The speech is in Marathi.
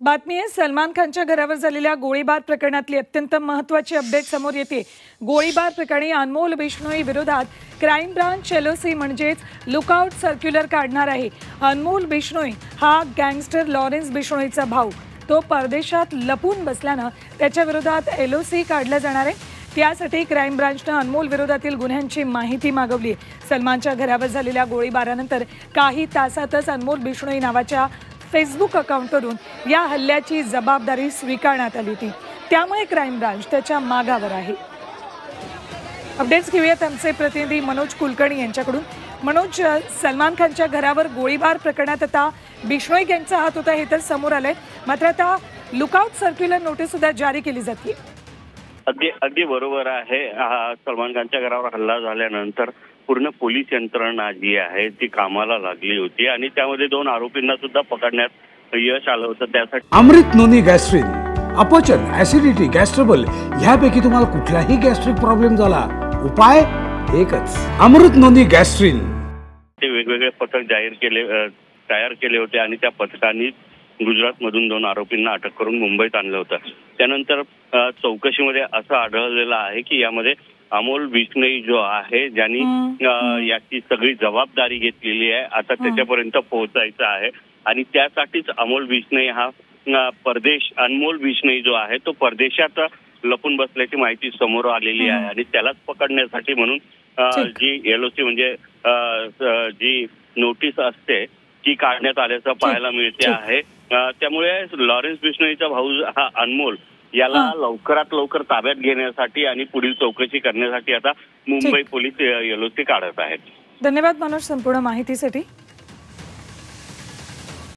बातमी आहे सलमान खानच्या घरावर झालेल्या गोळीबार प्रकरणातली अत्यंत महत्त्वाची अपडेट समोर येते। गोळीबार प्रकरणी अनमोल बिश्नोई विरोधात क्राइम ब्रांच एलओसी म्हणजेच लुकआउट सर्क्युलर काढणार आहे। अनमोल बिश्नोई हा गँगस्टर लॉरेन्स बिश्नोईचा भाऊ। तो परदेशात लपून बसल्याने त्याच्या विरोधात एलओसी काढला जाणार आहे। त्यासाठी क्राइम ब्रांचने अनमोल विरोधातील गुन्ह्यांची माहिती मागवली। सलमानच्या घरावर झालेल्या गोळीबारानंतर काही तासातच अनमोल बिश्नोई नावाच्या फेसबुक अकाउंटवरून या हल्ल्याची जबाबदारी स्वीकारण्यात आली होती। त्यामुळे क्राइम ब्रांच त्याच्या मागावर आहे। अपडेट्स घेऊयात आमचे प्रतिनिधी मनोज कुलकर्णी यांच्याकडून। मनोज, सलमान खानच्या घरावर गोळीबार प्रकरणात आता बिश्नोई गँगचा हात होता हे तर समोर आलंय, मात्र आता लुकआउट सर्क्युलर नोटीस सुद्धा जारी केली जाते। अगदी बरोबर आहे। सलमान खानच्या घरावर हल्ला झाल्यानंतर पूर्ण पोलीस यंत्रणा जी आहे ती कामाला लागली होती आणि त्यामध्ये 2 आरोपींना सुद्धा पकडण्यात यश आलं होतं। त्यासाठी अमृत नोनी गॅस्ट्रिन, अपचन, ऍसिडिटी, गॅस्ट्रबल ह्यापैकी तुम्हाला कुठलाही गॅस्ट्रिक प्रॉब्लेम झाला, उपाय एकच, अमृत नोनी गॅस्ट्रिन। ते वेगवेगळे पथक तयार केले होते आणि त्या पथकांनी गुजरातमधून 2 आरोपींना अटक करून मुंबईत आणलं होतं। त्यानंतर चौकशीमध्ये असं आढळलेलं आहे की यामध्ये अमोल बिश्नोई जो आहे ज्यांनी याची सगळी जबाबदारी घेतलेली आहे, आता त्याच्यापर्यंत पोहोचायचं आहे आणि त्यासाठीच अमोल बिश्नोई हा अनमोल बिश्नोई जो आहे तो परदेशात लपून बसल्याची माहिती समोर आलेली आहे आणि त्यालाच पकडण्यासाठी म्हणून जी एलओसी म्हणजे जी नोटीस असते ती काढण्यात आल्याचं पाहायला मिळते आहे। त्यामुळे लॉरेन्स बिश्नोईचा भाऊ हा अनमोल याला लवकरात लवकर ताब्यात घेण्यासाठी आणि पुढील चौकशी करण्यासाठी आता मुंबई पोलीस एलओसी काढत आहेत। धन्यवाद मनोज संपूर्ण माहितीसाठी।